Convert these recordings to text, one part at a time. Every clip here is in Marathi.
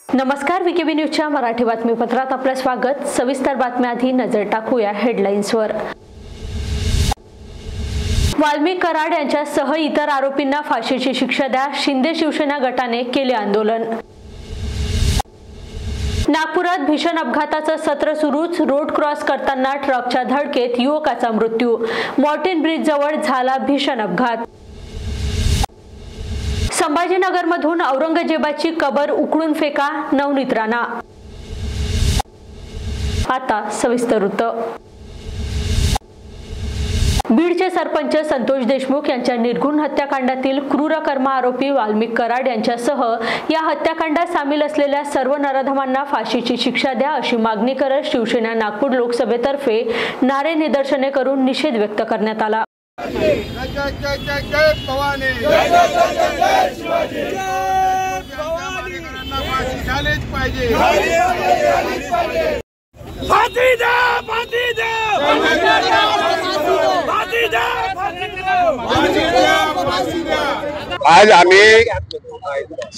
नमस्कार, वीकेबी न्यूजच्या मराठी बातमीपत्रात आपलं स्वागत। सविस्तर बातम्याआधी नजर टाकूया हेडलाईन्सवर। वाल्मिक कराड यांच्यासह इतर आरोपींना फाशीची शिक्षा द्या, शिंदे शिवसेना गटाने केले आंदोलन। नागपुरात भीषण अपघाताचं सत्र सुरूच, रोड क्रॉस करताना ट्रकच्या धडकेत युवकाचा मृत्यू, मॉर्टिन ब्रिज जवळ झाला भीषण अपघात। संभाजीनगरमधून औरंगजेबाची कबर उकळून फेका, नवनीत राणा। आता सविस्तर वृत्त। बीडचे सरपंच संतोष देशमुख यांच्या निर्घृण हत्याकांडातील क्रूरकर्म आरोपी वाल्मिक कराड यांच्यासह या हत्याकांडात सामील असलेल्या सर्व नराधमांना फाशीची शिक्षा द्या अशी मागणी करत शिवसेना नागपूर लोकसभेतर्फे नारे निदर्शने करून निषेध व्यक्त करण्यात आला। जय जय जय भवानी, जय जय जय जय शिवाजी, जय भवानी। फाशी झालीच पाहिजे, फाशी द्या, फाशी द्या, फाशी द्या, फाशी द्या। आज आम्ही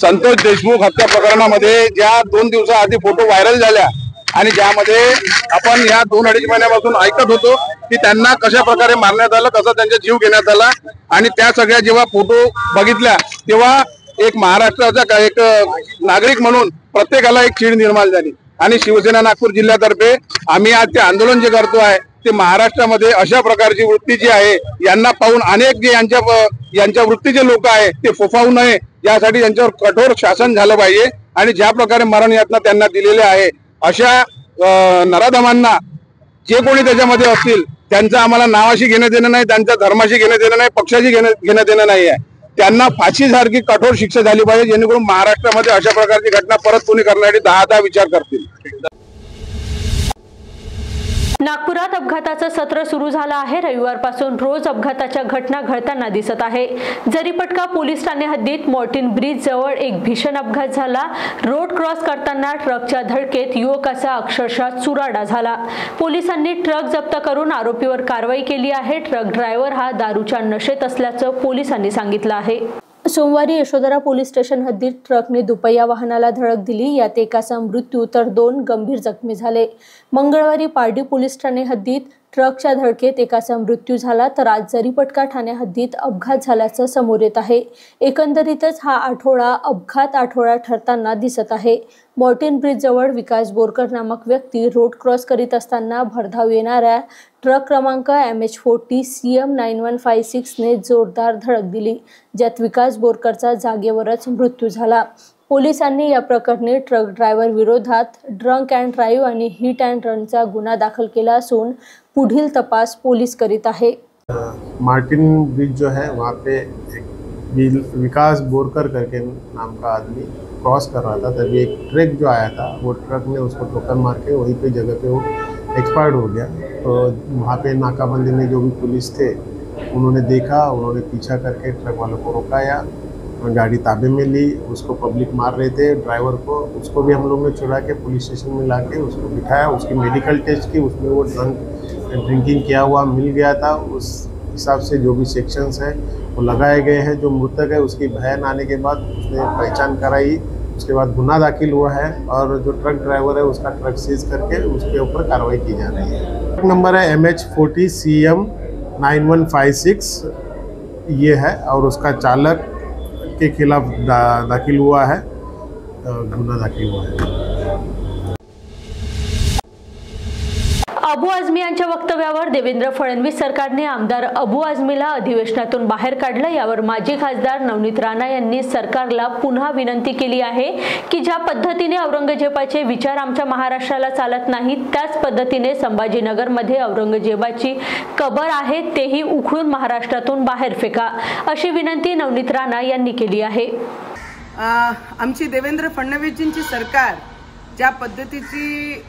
संतोष देशमुख हत्या प्रकरणामध्ये ज्या 2 दिवसाआधी फोटो व्हायरल झाल्या आणि ज्यामध्ये आपण या 2-2.5 महिन्यापासून ऐकत होतो की त्यांना कशा प्रकारे मारण्यात आलं, कसा त्यांचा जीव घेण्यात आला, आणि त्या सगळ्या जेव्हा फोटो बघितल्या तेव्हा एक महाराष्ट्राचा एक नागरिक म्हणून प्रत्येकाला एक चीड निर्माण झाली। आणि शिवसेना नागपूर जिल्ह्यातर्फे आम्ही आज ते आंदोलन जे करतो आहे ते महाराष्ट्रामध्ये अशा प्रकारची वृत्ती जी आहे यांना पाहून अनेक जे यांच्या वृत्तीचे लोक आहे ते फोफावू नये यासाठी यांच्यावर कठोर शासन झालं पाहिजे। आणि ज्या प्रकारे मरण यातना त्यांना दिलेले आहे अशा नराधमांना जे कोणी त्याच्यामध्ये असतील त्यांचं आम्हाला नावाशी घेणं देणं नाही, त्यांच्या धर्माशी घेणं देणं नाही, पक्षाशी घेणं देणं नाही आहे। त्यांना फाशीसारखी कठोर शिक्षा झाली पाहिजे जेणेकरून महाराष्ट्रामध्ये अशा प्रकारची घटना परत कोणी करण्यासाठी 10 विचार करतील। नागपुरात अपघाताचं सत्र सुरू झालं आहे। रविवारपासून रोज अपघाताच्या घटना घडताना दिसत आहे। जरीपटका पोलीस ठाणे हद्दीत मॉर्टिन ब्रिज जवळ एक भीषण अपघात झाला। रोड क्रॉस करताना ट्रकच्या धडकेत युवकाचा अक्षरशः चुराडा झाला। पोलिसांनी ट्रक जप्त करून आरोपीवर कारवाई केली आहे। ट्रक ड्रायव्हर हा दारूच्या नशेत असल्याचं पोलिसांनी सांगितलं आहे। सोमवारी यशोधरा पोलीस स्टेशन हद्दीत ट्रकने दुपहिया वाहनाला धडक दिली, यात एकाचा मृत्यू तर 2 गंभीर जखमी झाले। मंगळवारी पारडी पोलीस ठाणे हद्दीत ट्रकच्या धडकेत एकाचा मृत्यू झाला, तर आज जरीपटका ठाणे हद्दीत अपघात झाल्याचं समोर येत आहे। एकंदरीतच हा आठवडा अपघात आठवडा ठरताना दिसत आहे। मॉर्टिन ब्रिज जवळ विकास बोरकर नामक व्यक्ती रोड क्रॉस करीत असताना भरधाव येणाऱ्या ट्रक क्रमांक MH40 CM 9156 ने जोरदार धडक दिली, ज्यात विकास बोरकरचा जागेवरच मृत्यू झाला। पोलिसांनी या प्रकरणी ट्रक ड्रायव्हर विरोधात ड्रंक अँड ड्राईव्ह आणि हिट अँड रनचा गुन्हा दाखल केला असून पुढील तपास पोलीस करीत आहे। मार्टिन ब्रिज जो है वहाँ पे एक विकास बोरकर करके नाम का आदमी क्रॉस कर रहा था, तभी एक ट्रक जो आया था वो ट्रक ने उसको ठोकर मार के वहीं पे जगह पे वो एक्सपायर्ड हो गया। तो वहाँ पे नाकाबंदी में जो भी पुलिस थे उन्होंने देखा, उन्होंने पीछा करके ट्रक वालों को रुकाया, गाड़ी ताबे में ली। उसको पब्लिक मार रहे थे ड्राइवर को, उसको भी हम लोग ने छुड़ा के पुलिस स्टेशन में ला के उसको बिठाया, उसकी मेडिकल टेस्ट की, उसमें वो ड्रिंकिंग किया हुआ मिल गया था। उस हिसाब से जो भी सेक्शंस हैं वो लगाए गए हैं। जो मृतक है उसकी बहन आने के बाद उसने पहचान कराई, उसके बाद गुनाह दाखिल हुआ है और जो ट्रक ड्राइवर है उसका ट्रक सीज करके उसके ऊपर कार्रवाई की जा रही है। ट्रक नंबर है MH40 CM 9156 ये है और उसका चालक के खिलाफ दाखिल हुआ है, गुनाह दाखिल हुआ है। अबू आझमी यांच्या वक्तव्यावर देवेंद्र फडणवीस सरकारने आमदार अबू आझमीला अधिवेशनातून बाहेर काढलं। यावर माजी खासदार नवनीत राणा यांनी सरकारला पुन्हा विनंती केली आहे की ज्या पद्धतीने औरंगजेबाचे विचार आमच्या महाराष्ट्राला चालत नाहीत त्याच पद्धतीने संभाजीनगरमध्ये औरंगजेबाची कबर आहे तेही उखळून महाराष्ट्रातून बाहेर फेका, अशी विनंती नवनीत राणा यांनी केली आहे। आमची देवेंद्र फडणवीसजींची सरकार ज्या पद्धतीची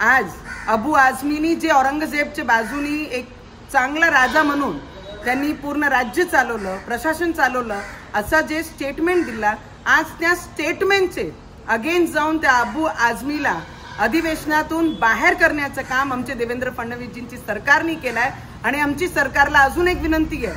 आज अबू आझमीनी जे औरंगजेबच्या बाजूनी एक चांगला राजा म्हणून त्यांनी पूर्ण राज्य चालवलं, प्रशासन चालवलं, असं जे स्टेटमेंट दिला, आज त्या स्टेटमेंटचे अगेन्स्ट जाऊन त्या अबू आझमीला अधिवेशनातून बाहेर करण्याचं काम आमचे देवेंद्र फडणवीसजींची सरकारने केलंय. आणि आमची सरकारला अजून एक विनंती आहे,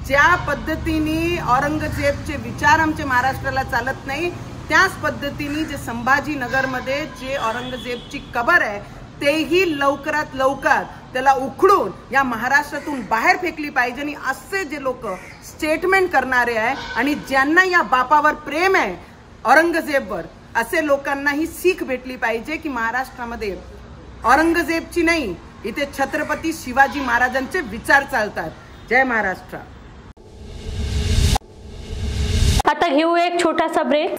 ज्या पद्धतीने औरंगजेबचे विचार आमच्या महाराष्ट्राला चालत नाही, त्याच पद्धतीने जे संभाजीनगरमध्ये जे औरंगजेबची कबर आहे तेही लवकरात लवकर त्याला उखडून या महाराष्ट्रातून बाहेर फेकली पाहिजे. आणि असे जे लोक स्टेटमेंट करणारे आहे आणि ज्यांना या बापावर प्रेम आहे औरंगजेबवर, असे लोकांना ही सीख भेटली पाहिजे की महाराष्ट्रामध्ये औरंगजेबची नाही, इथे छत्रपती शिवाजी महाराजांचे विचार चालतात. जय महाराष्ट्र. आता घेऊ एक छोटासा ब्रेक.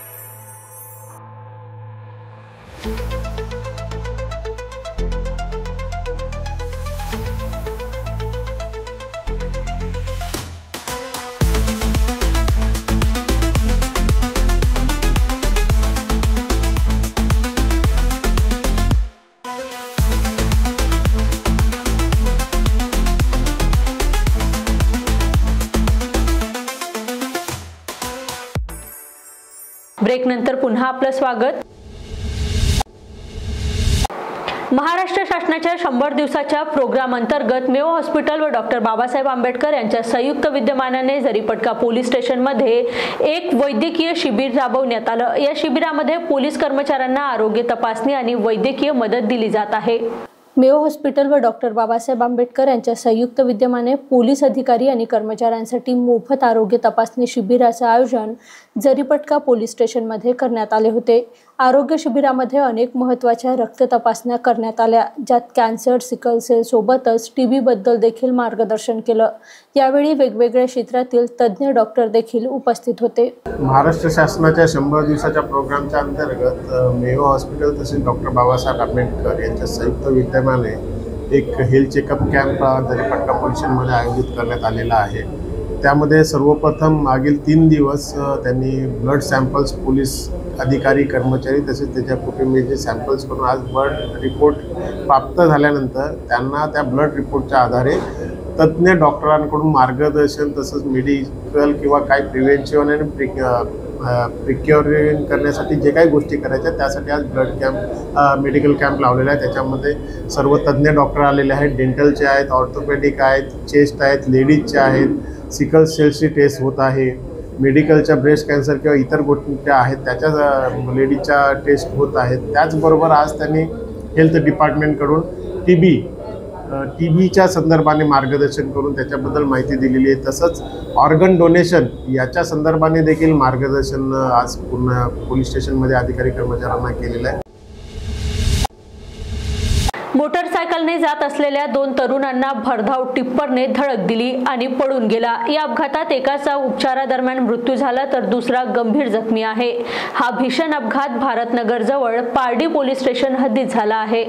ब्रेक नंतर पुन्हा आपलं स्वागत. महाराष्ट्र शासनाच्या 100 दिवसाच्या प्रोग्राम अंतर्गत मेयो हॉस्पिटल व डॉक्टर बाबासाहेब आंबेडकर यांच्या संयुक्त विद्यमानाने जरीपटका पोलीस स्टेशनमध्ये एक वैद्यकीय शिबिर राबवण्यात आलं. या शिबिरामध्ये पोलीस कर्मचाऱ्यांना आरोग्य तपासणी आणि वैद्यकीय मदत दिली जात आहे. मेयो हॉस्पिटल व डॉक्टर बाबासाहेब आंबेडकर यांच्या संयुक्त विद्यमाने पोलीस अधिकारी आणि कर्मचाऱ्यांसाठी मोफत आरोग्य तपासणी शिबिराचे आयोजन जरीपटका पोलीस स्टेशनमध्ये करण्यात आले होते. आरोग्य शिबिरामध्ये अनेक महत्त्वाच्या रक्त तपासण्या करण्यात आल्या, ज्यात कॅन्सर, सिकल सेल सोबतच TB बद्दल देखील मार्गदर्शन केलं. यावेळी वेगवेगळ्या क्षेत्रातील तज्ज्ञ डॉक्टर देखील उपस्थित होते. महाराष्ट्र शासनाच्या 100 दिवसाच्या प्रोग्रामच्या अंतर्गत मेयो हॉस्पिटल तसेच डॉक्टर बाबासाहेब आंबेडकर यांच्या संयुक्त विद्यमाने एक health checkup camp Jaripatka police स्टेशनमध्ये आयोजित करण्यात आलेला आहे. त्यामध्ये सर्वप्रथम मागील 3 दिवस त्यांनी ब्लड सॅम्पल्स पोलीस अधिकारी, कर्मचारी तसेच त्याच्या कुटुंबियांचे सॅम्पल्स करून आज ब्लड रिपोर्ट प्राप्त झाल्यानंतर त्यांना त्या ब्लड रिपोर्टच्या आधारे तज्ज्ञ डॉक्टरांकडून मार्गदर्शन तसंच मेडिकल किंवा काही प्रिव्हेन्शन आणि प्रिक्युअरिंग करण्यासाठी जे काही गोष्टी करायच्या त्यासाठी आज ब्लड कॅम्प, मेडिकल कॅम्प लावलेला आहे. त्याच्यामध्ये सर्व तज्ज्ञ डॉक्टर आलेले आहेत. डेंटलचे आहेत, ऑर्थोपेडिक आहेत, चेस्ट आहेत, लेडीजचे आहेत, सिकल सेलची टेस्ट होत आहे, मेडिकलच्या ब्रेस्ट कॅन्सर किंवा इतर गोष्टी आहेत त्याच्या लेडीजच्या टेस्ट होत आहेत. त्याचबरोबर आज त्यांनी हेल्थ डिपार्टमेंटकडून TBच्या संदर्भाने मार्गदर्शन करून त्याच्याबद्दल माहिती दिलेली आहे. तसंच ऑर्गन डोनेशन याच्या संदर्भाने देखील मार्गदर्शन आज पूर्ण पोलीस स्टेशनमध्ये अधिकारी कर्मचाऱ्यांना केलेलं आहे. मोटरसायकलने जात असलेल्या 2 तरुणांना भरधाव टिप्परने धडक दिली आणि पळून गेला. या अपघातात एकाचा उपचारादरम्यान मृत्यू झाला तर दुसरा गंभीर जखमी आहे. हा भीषण अपघात भारतनगर जवळ पारडी पोलीस स्टेशन हद्दीत झाला आहे.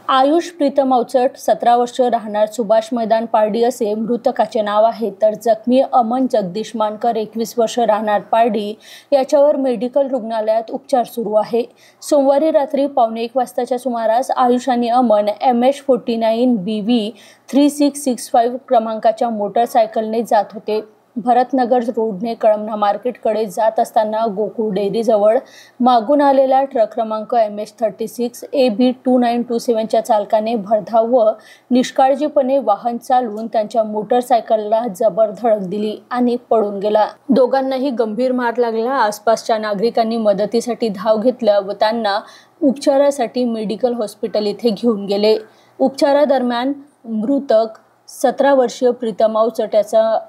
आयुष प्रीतम अवचट 17 वर्ष, राहणार सुभाष मैदान पारडी असे मृतकाचे नाव आहे. तर जखमी अमन जगदीश मानकर 21 वर्ष, राहणार पारडी याच्यावर मेडिकल रुग्णालयात उपचार सुरू आहे. सोमवारी रात्री 1:15 वाजताच्या सुमारास आयुष आणि अमन MH49 BV 3665 क्रमांकाच्या मोटरसायकलने जात होते. भरतनगर रोडने कळमना मार्केटकडे जात असताना गोकुळ डेअरीजवळ मागून आलेला ट्रक क्रमांक MH36 AB 2927च्या चालकाने भरधाव व निष्काळजीपणे वाहन चालवून त्यांच्या मोटरसायकलला जबर धडक दिली आणि पळून गेला. दोघांनाही गंभीर मार लागला. आसपासच्या नागरिकांनी मदतीसाठी धाव घेतलं व त्यांना उपचारासाठी मेडिकल हॉस्पिटल इथे घेऊन गेले. उपचारादरम्यान मृतक 17 वर्षीय प्रीतम अवचट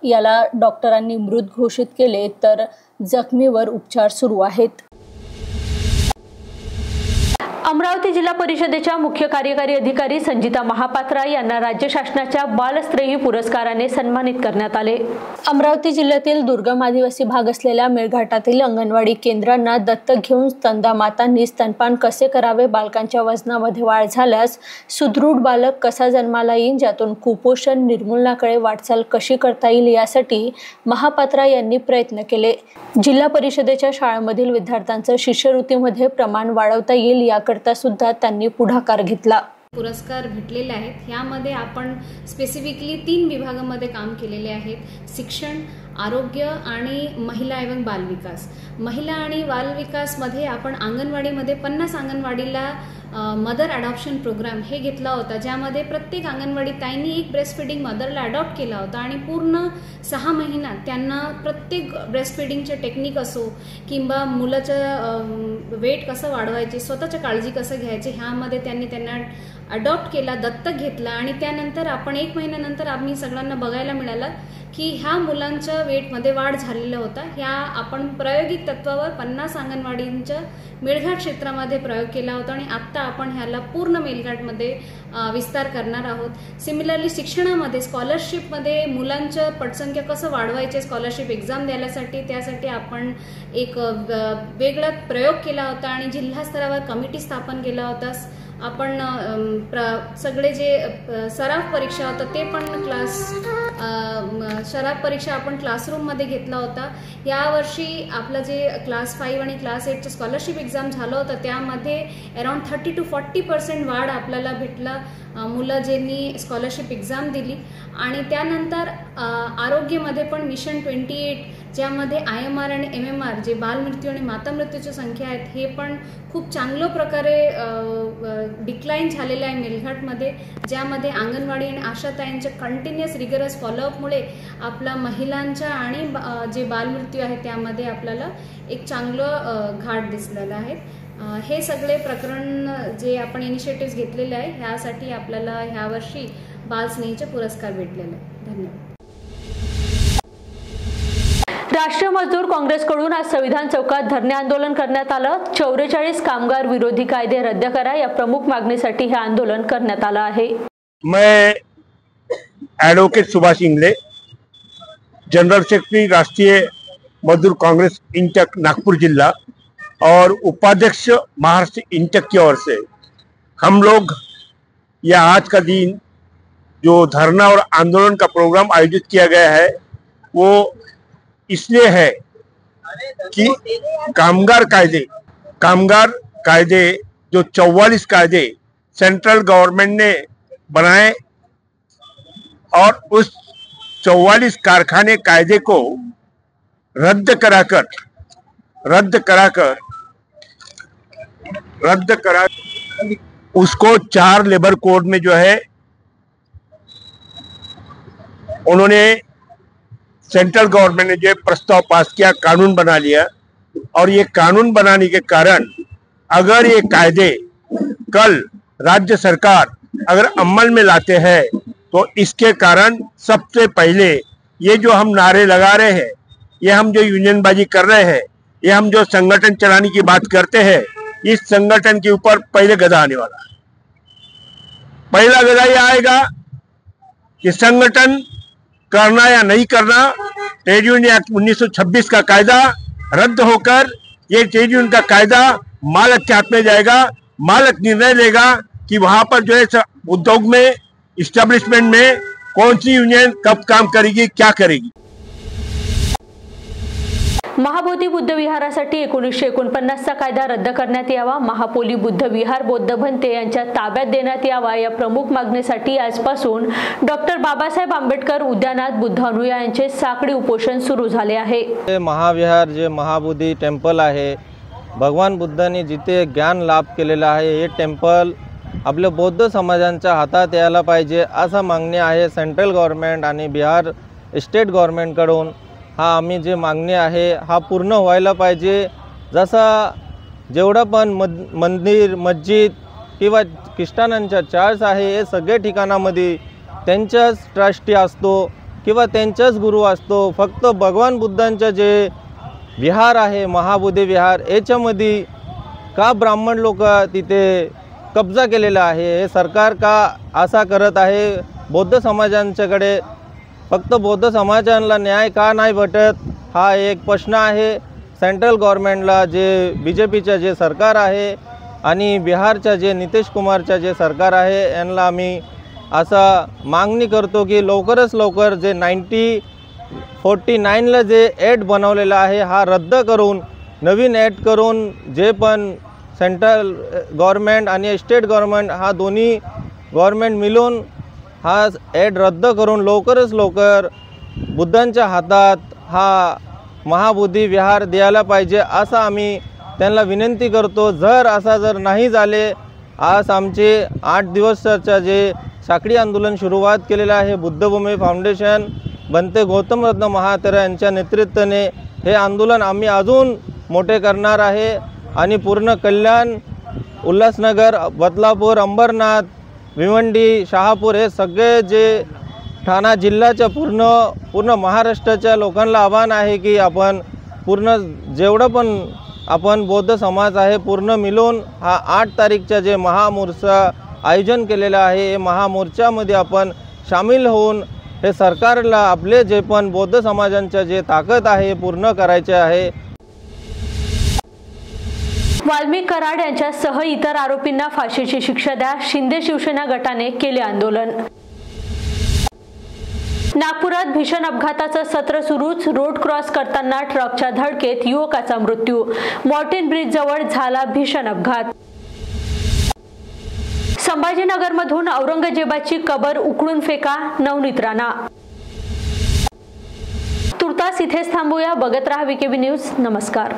याला डॉक्टरांनी मृत घोषित केले तर जखमीवर उपचार सुरू आहेत. अमरावती जिल्हा परिषदेच्या मुख्य कार्यकारी अधिकारी संजिता महापात्रा यांना राज्य शासनाच्या बालश्रेयी पुरस्काराने सन्मानित करण्यात आले. अमरावती जिल्ह्यातील दुर्गम आदिवासी भाग असलेल्या मेळघाटातील अंगणवाडी केंद्रांना दत्तक घेऊन स्तनदा मातांनी स्तनपान कसे करावे, बालकांच्या वजनामध्ये वाढ झाल्यास सुदृढ बालक कसा जन्माला येईल, ज्यातून कुपोषण निर्मूलनाकडे वाटचाल कशी करता येईल यासाठी महापात्रा यांनी प्रयत्न केले. जिल्हा परिषदेच्या शाळांमधील विद्यार्थ्यांचं शिष्यवृत्तीमध्ये प्रमाण वाढवता येईल याकरता सुद्धा त्यांनी पुढाकार घेतला. पुरस्कार भेटलेले आहेत. ह्यामध्ये आपण स्पेसिफिकली 3 विभागामध्ये काम केलेले आहेत: शिक्षण, आरोग्य आणि महिला एवं बालविकास. महिला आणि बालविकासमध्ये आपण अंगणवाडीमध्ये 50 अंगणवाडीला मदर अडॉप्शन प्रोग्राम हे घेतला होता, ज्यामध्ये प्रत्येक अंगणवाडी ताईंनी एक ब्रेस्ट फीडिंग मदरला अडॉप्ट केला होता आणि पूर्ण 6 महिन्यात त्यांना प्रत्येक ब्रेस्ट फीडिंगचे टेक्निक असो किंवा मुलाचं वेट कसं वाढवायचे, स्वतःची काळजी कसं घ्यायचे, ह्यामध्ये त्यांना अडॉप्ट केला, दत्तक घेतला. आणि त्यानंतर आपण 1 महिन्यानंतर आम्ही सगळ्यांना बघायला मिळालं की ह्या मुलांच्या वेटमध्ये वाढ झालेला होता. ह्या आपण प्रायोगिक तत्वावर 50 अंगणवाडींच्या मेळघाट क्षेत्रामध्ये प्रयोग केला होता आणि आत्ता आपण ह्याला पूर्ण मेळघाटमध्ये विस्तार करणार आहोत. सिमिलरली शिक्षणामध्ये स्कॉलरशिपमध्ये मुलांचं पटसंख्या कसं वाढवायचे स्कॉलरशिप एक्झाम द्यायसाठी, त्यासाठी आपण एक वेगळा प्रयोग केला होता आणि जिल्हा स्तरावर कमिटी स्थापन केला होता. आपण सगळे जे सराव परीक्षा होता ते पण सराव परीक्षा आपण क्लासरूममध्ये घेतला होता. यावर्षी आपलं जे क्लास 5 आणि क्लास 8चं स्कॉलरशिप एक्झाम झालं होतं त्यामध्ये अराउंड 30 to 40% वाढ आपल्याला भेटला मुलं ज्यांनी स्कॉलरशिप एक्झाम दिली. आणि त्यानंतर आरोग्यामध्ये पण मिशन 28 ज्यामध्ये IMR आणि MMR जे बालमृत्यू आणि माता मृत्यूची संख्या आहेत हे पण खूप चांगल्या प्रकारे डिक्लाइन झालेलं आहे मेळघाटमध्ये, ज्यामध्ये अंगणवाडी आणि आशाताईंच्या कंटिन्युअस रिगरस फॉलोअपमुळे आपला महिलांच्या आणि जे बालमृत्यू आहे त्यामध्ये आपल्याला एक चांगलं घाट दिसलेलं आहे. हे सगळे प्रकरण जे आपण इनिशिएटिव्ह घेतलेले आहे ह्यासाठी आपल्याला ह्यावर्षी बालस्नेहीचे पुरस्कार भेटलेले आहे. धन्यवाद. राष्ट्रीय मजदूर काँग्रेसकडून आज संविधान चौकात धरणे आंदोलन करण्यात आलं. 44 कामगार विरोधी कायदे रद्द करा या प्रमुख मागणीसाठी हे आंदोलन करण्यात आलं आहे. मैं advocate Subhash Ingle, general secretary राष्ट्रीय मजदूर कांग्रेस इंटक नागपुर जिला और उपाध्यक्ष महाराष्ट्र इंटक की ओर से हम लोग यह आज का दिन जो धरना और आंदोलन का प्रोग्राम आयोजित किया गया है वो इसलिए है कि कामगार कायदे जो 44 कायदे सेंट्रल गवर्नमेंट ने बनाए और उस 44 कारखाने कायदे को रद्द कराकर उसको 4 लेबर कोड में जो है उन्होंने सेंट्रल गवर्नमेंट ने जो प्रस्ताव पास किया, कानून बना लिया. और ये कानून बनाने के कारण अगर ये कायदे कल राज्य सरकार अगर अमल में लाते हैं तो इसके कारण सबसे पहले ये जो हम नारे लगा रहे हैं, ये हम जो यूनियनबाजी कर रहे हैं, ये हम जो संगठन चलाने की बात करते हैं, इस संगठन के ऊपर पहले गदा आने वाला है. पहला गदा ये आएगा कि संगठन करना या नहीं करना. ट्रेड यूनियन एक्ट 1926 का कायदा रद्द होकर ये ट्रेड यूनियन का कायदा मालक के हाथ में जाएगा. मालक निर्णय लेगा कि वहां पर जो है उद्योग में, इस्टेब्लिशमेंट में कौन सी यूनियन कब काम करेगी, क्या करेगी. महाबोधी बुद्ध विहारासाठी 1949चा कायदा रद्द करण्यात यावा, महापोली बुद्ध विहार बौद्ध भंते यांच्या ताब्यात देण्यात यावा या प्रमुख मागणीसाठी आजपासून डॉक्टर बाबासाहेब आंबेडकर उद्यानात बुद्ध अनुयायांचे साखळी उपोषण सुरू झाले आहे. महाविहार जे महाबोधी टेम्पल आहे, भगवान बुद्धांनी जिथे ज्ञान लाभ केलेला आहे, हे टेम्पल आपल्या बौद्ध समाजांच्या हातात यायला पाहिजे असा मागणी आहे सेंट्रल गव्हर्नमेंट आणि बिहार स्टेट गव्हर्नमेंटकडून. हा आम्ही जे मागणी आहे हा पूर्ण व्हायला पाहिजे. जसा जेवढा पण मंदिर, मस्जिद किंवा ख्रिस्तानांच्या चर्च आहे, हे सगळे ठिकाणामध्ये त्यांचाच ट्रस्टी असतो किंवा त्यांचाच गुरु असतो. फक्त भगवान बुद्धांचं जे विहार आहे महाबोधी विहार, याच्यामध्ये का ब्राह्मण लोक तिथे कब्जा केलेला आहे, हे सरकार का असा करत आहे. बौद्ध समाजांच्याकडे फक्त बौद्ध समाजाला न्याय का नाही भेटत हा एक प्रश्न आहे. सेंट्रल गव्हर्नमेंटला जे BJPचं जे सरकार आहे आणि बिहारच्या जे नितीश कुमारचं जे सरकार आहे यांना आम्ही असा मागणी करतो की लवकरच लवकर जे 1949ला जे ॲक्ट बनवलेला आहे हा रद्द करून नवीन ॲक्ट करून जे पण सेंट्रल गव्हर्नमेंट आणि स्टेट गव्हर्नमेंट हा दोन्ही गव्हर्नमेंट मिळून हा ॲड रद्द करून लवकरच लवकर बुद्धांच्या हातात हा महाबोधी विहार द्यायला पाहिजे असं आम्ही त्यांना विनंती करतो। जर नाही झाले, आज आमचे 8 दिवसाच्या जे साखळी आंदोलन सुरुवात केलेलं आहे बुद्धभूमी फाउंडेशन बनते गौतम रत्न महातेरा यांच्या नेतृत्वाने हे आंदोलन आम्ही अजून मोठे करणार आहे आणि पूर्ण कल्याण, उल्हासनगर, बदलापूर, अंबरनाथ, भिवंडी, शहापूर हे सगळे जे ठाणा जिल्ह्याच्या पूर्ण महाराष्ट्राच्या लोकांना आव्हान आहे की आपण पूर्ण जेवढं पण आपण बौद्ध समाज आहे पूर्ण मिळून हा 8 तारीखच्या जे महामोर्चा आयोजन केलेलं आहे हे महामोर्चामध्ये आपण सामील होऊन हे सरकारला आपले जे पण बौद्ध समाजांच्या जे ताकद आहे पूर्ण करायचे आहे। वाल्मिक कराड यांच्यासह इतर आरोपींना फाशीची शिक्षा द्या, शिंदे शिवसेना गटाने केले आंदोलन। नागपुरात भीषण अपघाताचं सत्र सुरूच, रोड क्रॉस करताना ट्रकच्या धडकेत युवकाचा मृत्यू, मॉर्टिन ब्रिज जवळ झाला भीषण अपघात। संभाजीनगरमधून औरंगजेबाची कबर उकळून फेका, नवनीत राणा। तुर्तास इथेच थांबूया, बघत रहा वीकेबी न्यूज। नमस्कार।